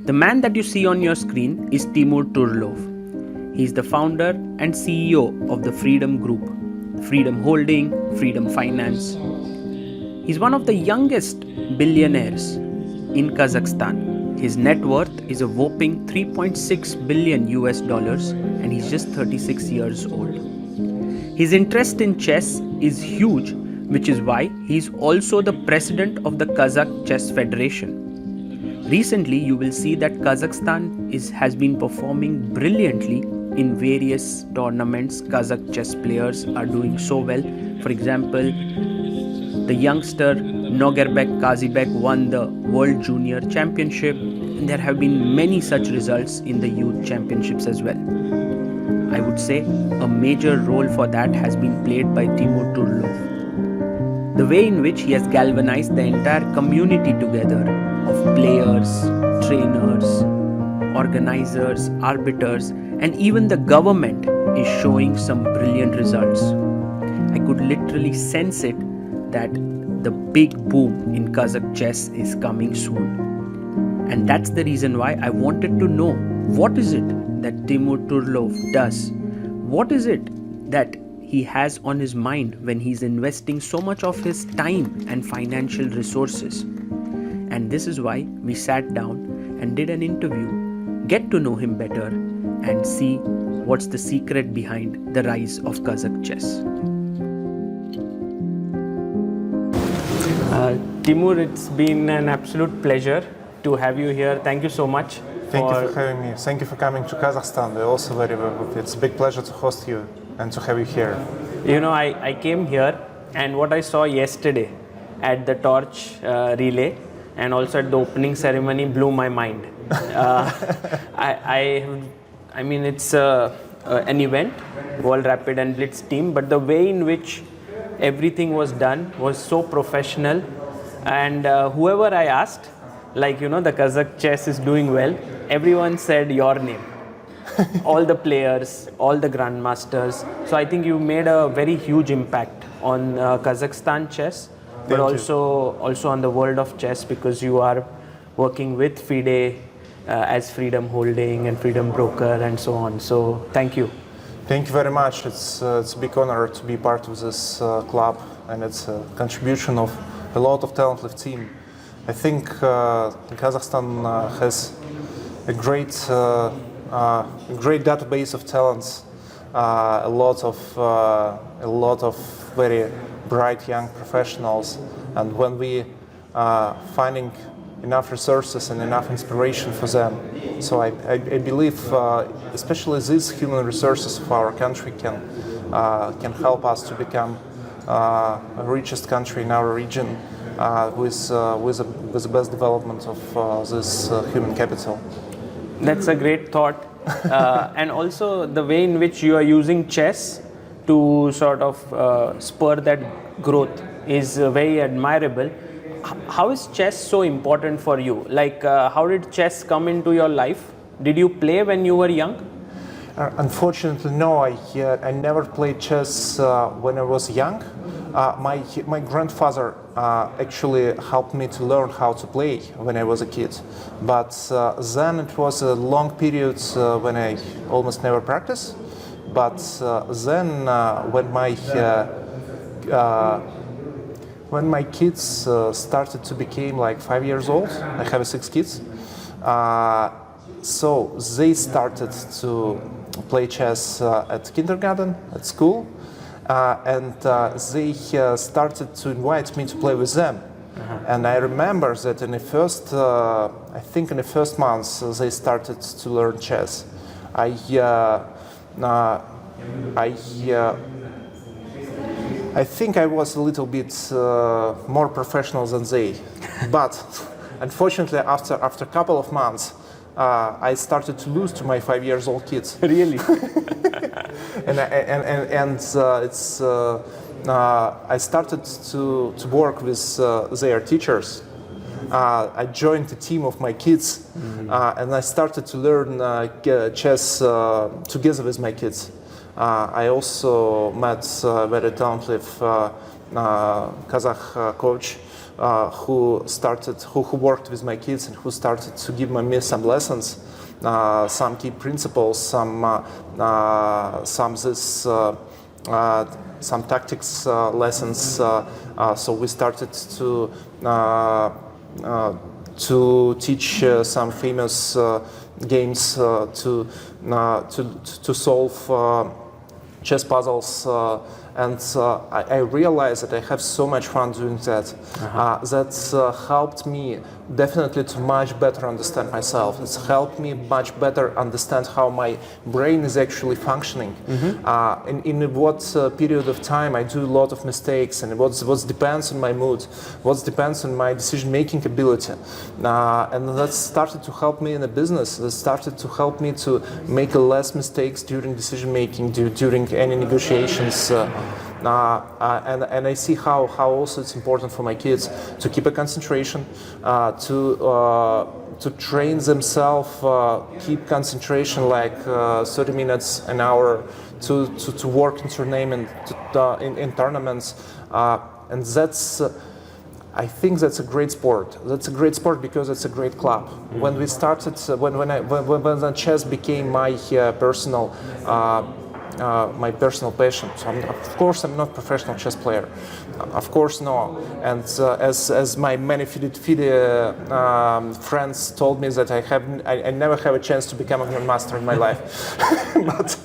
The man that you see on your screen is Timur Turlov. He is the founder and CEO of the Freedom Group, Freedom Holding, Freedom Finance. He's one of the youngest billionaires in Kazakhstan. His net worth is a whopping 3.6 billion US dollars and he's just 36 years old. His interest in chess is huge, which is why he's also the president of the Kazakh Chess Federation. Recently, you will see that Kazakhstan has been performing brilliantly in various tournaments. Kazakh chess players are doing so well. For example, the youngster Nogurbek Kazibek won the World Junior Championship, and there have been many such results in the youth championships as well. I would say a major role for that has been played by Timur Turlov. The way in which he has galvanized the entire community together of players, trainers, organizers, arbiters, and even the government is showing some brilliant results. I could literally sense it that the big boom in Kazakh chess is coming soon. And that's the reason why I wanted to know, what is it that Timur Turlov does? What is it that he has on his mind when he's investing so much of his time and financial resources? And this is why we sat down and did an interview, get to know him better and see what's the secret behind the rise of Kazakh chess. Timur, it's been an absolute pleasure to have you here. Thank you so much. Thank you for having me. Thank you for coming to Kazakhstan. We're also very well. It's a big pleasure to host you and to have you here. You know, I came here and what I saw yesterday at the torch relay and also at the opening ceremony blew my mind. I mean, it's an event, World Rapid and Blitz team, but the way in which everything was done was so professional. And whoever I asked, like, you know, the Kazakh chess is doing well, everyone said your name. All the players, all the grandmasters. So I think you made a very huge impact on Kazakhstan chess, but also on the world of chess, because you are working with FIDE as Freedom Holding and Freedom Broker and so on. So thank you. Thank you very much. It's a big honor to be part of this club, and it's a contribution of a lot of talented team. I think Kazakhstan has a great database of talents, a lot of very bright young professionals, and when we finding enough resources and enough inspiration for them, so I believe especially these human resources of our country can help us to become the richest country in our region with the best development of this human capital. That's a great thought. And also the way in which you are using chess to sort of spur that growth is very admirable. How is chess so important for you? Like, how did chess come into your life? Did you play when you were young? Unfortunately, no. I never played chess when I was young. My grandfather actually helped me to learn how to play when I was a kid. But then it was a long period when I almost never practiced. But then when my kids started to become like 5 years old, I have 6 kids. So they started to play chess at kindergarten, at school. And they started to invite me to play with them. And I remember that in the first, I think in the first months, they started to learn chess. I think I was a little bit more professional than they, but unfortunately, after a couple of months, I started to lose to my 5-year-old kids. Really? I started to work with their teachers. I joined the team of my kids, and I started to learn chess together with my kids. I also met a very talented Kazakh coach who worked with my kids and who started to give me some lessons, some key principles, some tactics lessons. So we started to teach some famous games to solve chess puzzles, and I realized that I have so much fun doing that. That helped me definitely to much better understand myself. It's helped me much better understand how my brain is actually functioning. In what period of time I do a lot of mistakes, and what depends on my mood, what depends on my decision-making ability. And that started to help me in the business. That started to help me to make less mistakes during decision-making, during any negotiations. And I see how also it's important for my kids to keep a concentration, to train themselves, keep concentration like 30 minutes an hour, to work in tournament, in tournaments, and that's. I think that's a great sport. That's a great sport because it's a great club. When we started, when the chess became my personal passion. So of course I'm not a professional chess player, of course no. And as my many FIDE friends told me that I never have a chance to become a grandmaster in my life, but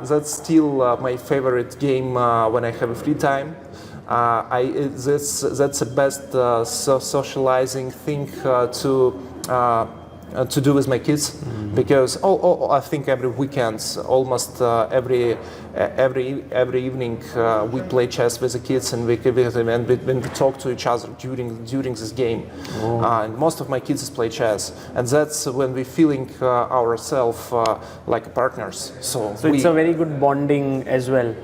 that's still my favorite game when I have a free time. That's the best socializing thing to do with my kids, because I think every weekend, almost every evening, we play chess with the kids, and we talk to each other during this game. And most of my kids play chess, and that's when we're feeling ourselves like partners. So it's a very good bonding as well.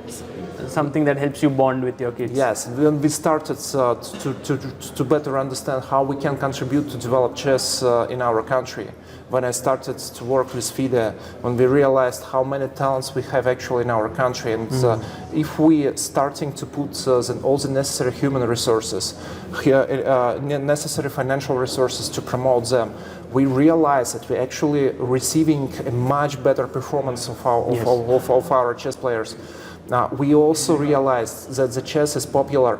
Something that helps you bond with your kids. Yes, when we started to better understand how we can contribute to develop chess in our country, when I started to work with FIDE, when we realized how many talents we have actually in our country, and if we are starting to put all the necessary human resources, necessary financial resources to promote them, we realize that we're actually receiving a much better performance of our chess players. We also realized that the chess is popular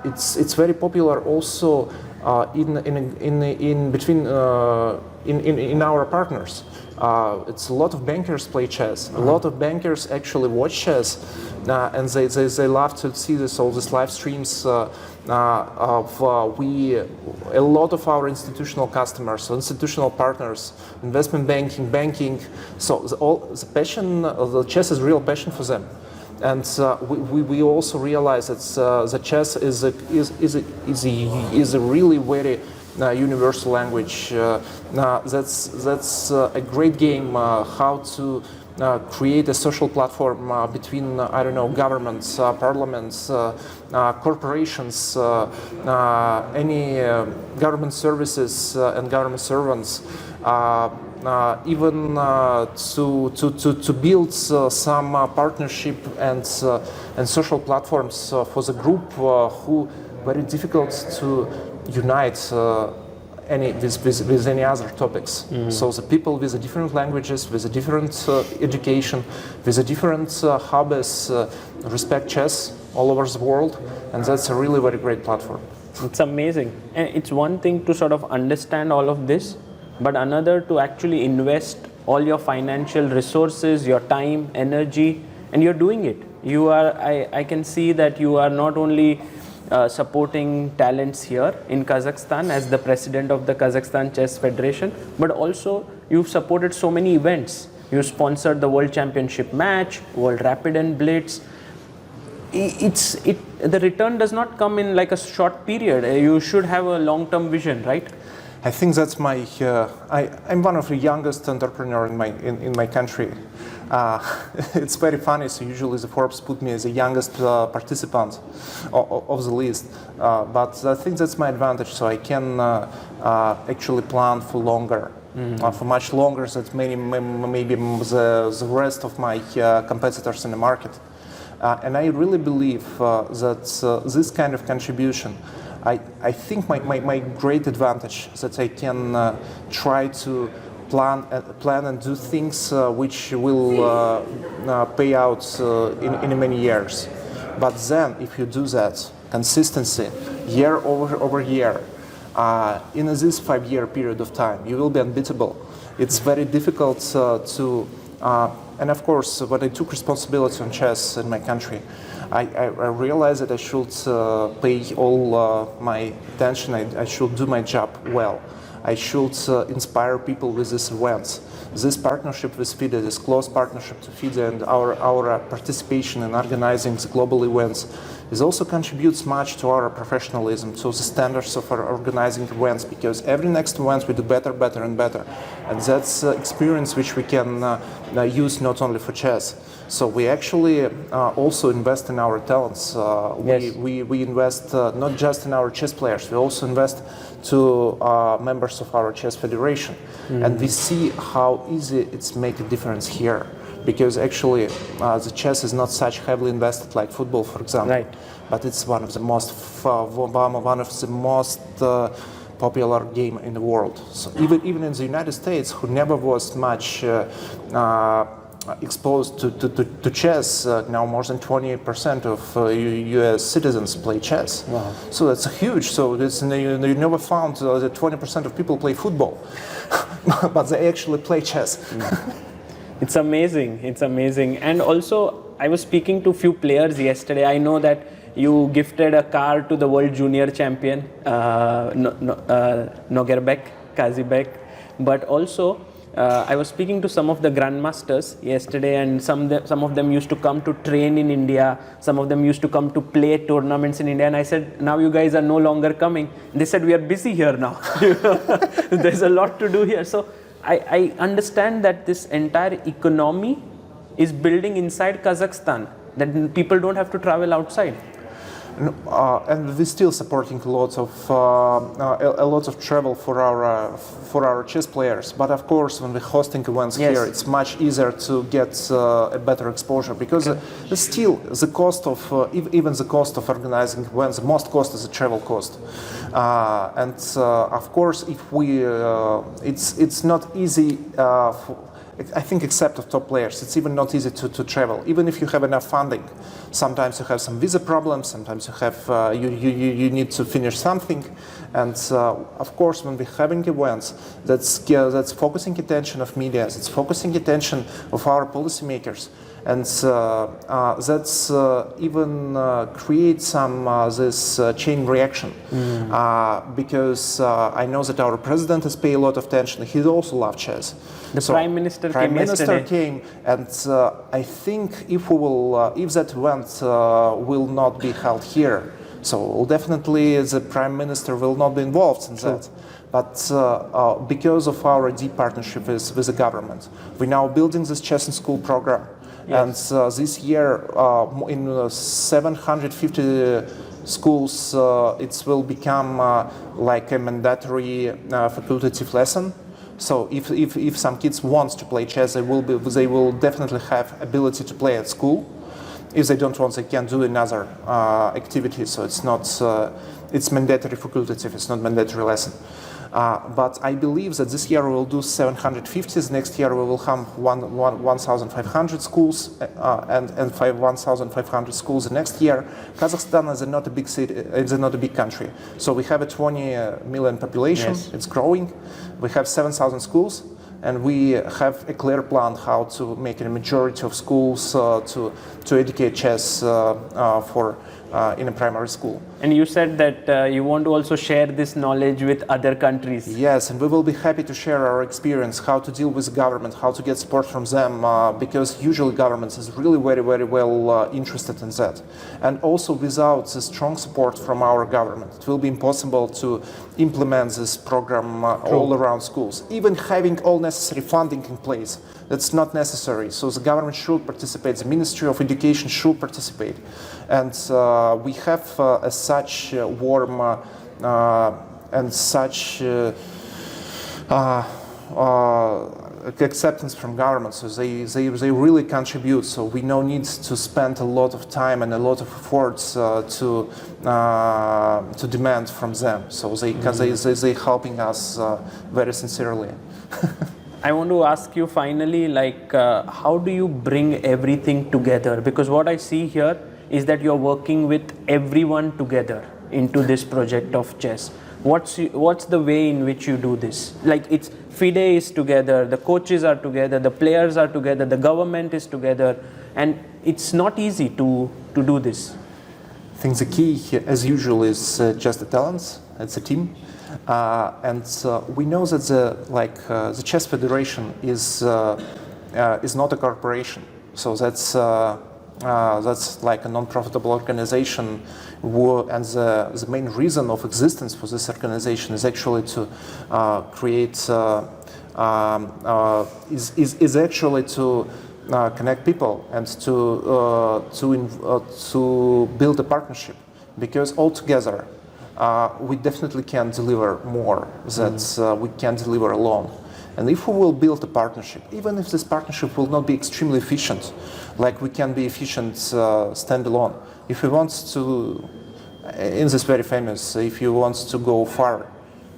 it's very popular also in between in our partners. It's a lot of bankers play chess. A lot of bankers actually watch chess, and they love to see all these live streams. A lot of our institutional customers, institutional partners, investment banking. So the passion, the chess is real passion for them. And we also realize that the chess is a really very universal language. That's a great game. How to create a social platform between governments, parliaments, corporations, any government services and government servants. Even to build some partnership and social platforms for the group who very difficult to unite with any other topics. So the people with the different languages, with a different education, with a different hobbies respect chess all over the world, and that's a really very great platform. It's amazing. And it's one thing to sort of understand all of this, but another to actually invest all your financial resources, your time, energy, and you're doing it. You are. I can see that you are not only supporting talents here in Kazakhstan as the president of the Kazakhstan Chess Federation, but also you've supported so many events. You sponsored the World Championship match, World Rapid and Blitz. The return does not come in like a short period. You should have a long-term vision, right? I think that's my. I'm one of the youngest entrepreneurs in my country. It's very funny. So usually the Forbes put me as the youngest participant of the list, but I think that's my advantage. So I can actually plan for longer, for much longer than maybe the rest of my competitors in the market. And I really believe that this kind of contribution, I think my great advantage that I can try to plan and do things which will pay out in many years. But then, if you do that, consistency, year over year, in this 5-year period of time, you will be unbeatable. It's very difficult and of course, when I took responsibility on chess in my country, I realized that I should pay all my attention, I should do my job well. I should inspire people with these events. This partnership with FIDE, this close partnership to FIDE, and our participation in organizing the global events is also contributes much to our professionalism, to the standards of our organizing events, because every next event we do better and better. And that's experience which we can use not only for chess. So we actually also invest in our talents. We invest not just in our chess players, we also invest to members of our chess federation. And we see how easy it's make a difference here. Because actually the chess is not such heavily invested like football, for example. Right. But it's one of the most popular game in the world. So even in the United States, who never was much exposed to chess, now more than 20% of U.S. citizens play chess. Wow. So that's huge. So you never found that 20% of people play football, but they actually play chess. It's amazing. It's amazing. And also, I was speaking to few players yesterday. I know that you gifted a car to the world junior champion, Nogerbek, Kazibek. But also, I was speaking to some of the grandmasters yesterday, and some of them used to come to train in India. Some of them used to come to play tournaments in India. And I said, now you guys are no longer coming. They said, we are busy here now. There's a lot to do here. So I understand that this entire economy is building inside Kazakhstan, that people don't have to travel outside. And we're still supporting a lot of travel for our chess players. But of course, when we're hosting events here, it's much easier to get a better exposure, because still the cost of even the cost of organizing events, the most cost is the travel cost. And of course, if we, it's not easy. I think except of top players, it's even not easy to travel. Even if you have enough funding, sometimes you have some visa problems. Sometimes you have you need to finish something, and of course, when we're having events, that's focusing attention of media, that's focusing attention of our policymakers, and that's even create some this chain reaction, because I know that our president has paid a lot of attention. He also loves chess. The Prime Minister came, and I think if that event will not be held here, so definitely the Prime Minister will not be involved in that. But because of our deep partnership with the government, we're now building this chess in school program. And this year, in 750 schools, it will become like a mandatory facultative lesson. So if some kids want to play chess, they will definitely have ability to play at school. If they don't want, they can do another activity. So it's not it's mandatory facultative. It's not mandatory lesson. But I believe that this year we will do 750s. Next year we will have 1,500 schools and 1,500 schools. The next year, Kazakhstan is not a big city. It's not a big country. So we have a 20 million population. Yes. It's growing. We have 7,000 schools, and we have a clear plan how to make a majority of schools to educate chess for in a primary school. And you said that you want to also share this knowledge with other countries. Yes, and we will be happy to share our experience, how to deal with the government, how to get support from them, because usually governments is really very well interested in that. And also without the strong support from our government, it will be impossible to implement this program all around schools. Even having all necessary funding in place, that's not necessary. So the government should participate, the Ministry of Education should participate. And we have such warm and such acceptance from government, so they really contribute. So we no need to spend a lot of time and a lot of efforts to demand from them. So they helping us very sincerely. I want to ask you finally, like, how do you bring everything together? Because what I see here is that you're working with everyone together into this project of chess. What's the way in which you do this? Like, it's FIDE is together, the coaches are together, the players are together, the government is together, and it's not easy to do this. I think the key here, as usual, is just the talents. It's a team. And we know that the Chess Federation is not a corporation, so that's like a non-profitable organization, and the main reason of existence for this organization is actually to create is actually to connect people and to build a partnership, because altogether we definitely can deliver more than we can deliver alone. And if we will build a partnership, even if this partnership will not be extremely efficient, like we can be efficient standalone. If we want to, in this very famous, if you want to go far,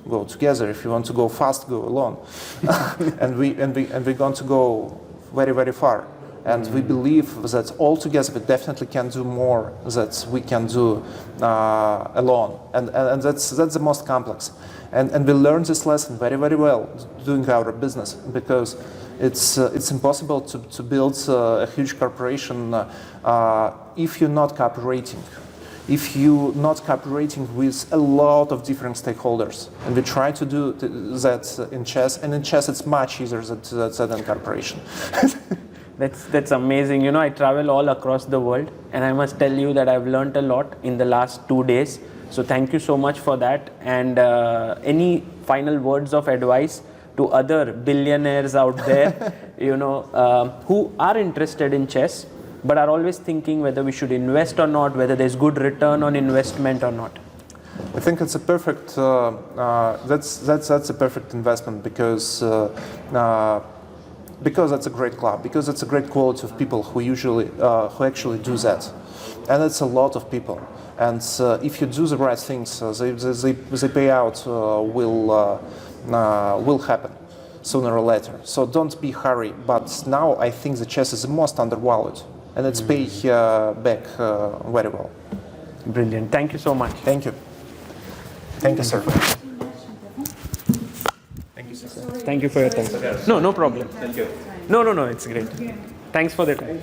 go together. If you want to go fast, go alone. and we're going to go very, very far. And we believe that all together we definitely can do more that we can do alone. And that's the most complex. And we learned this lesson very, very well doing our business, because it's impossible to build a huge corporation if you're not cooperating. If you're not cooperating with a lot of different stakeholders. And we try to do that in chess, and in chess it's much easier than cooperation. That's amazing. You know, I travel all across the world, and I must tell you that I've learned a lot in the last 2 days. So thank you so much for that. And any final words of advice to other billionaires out there, you know, who are interested in chess, but are always thinking whether we should invest or not, whether there's good return on investment or not? I think it's a perfect. That's a perfect investment, because that's a great club, because it's a great quality of people who actually do that, and it's a lot of people. And if you do the right things, the payout will happen sooner or later. So don't be hurry. But now I think the chess is the most undervalued, and it's pay back very well. Brilliant. Thank you so much. Thank you. Thank you, sir. Thank you for your time. No problem. Thank you. No, it's great. Thanks for the time.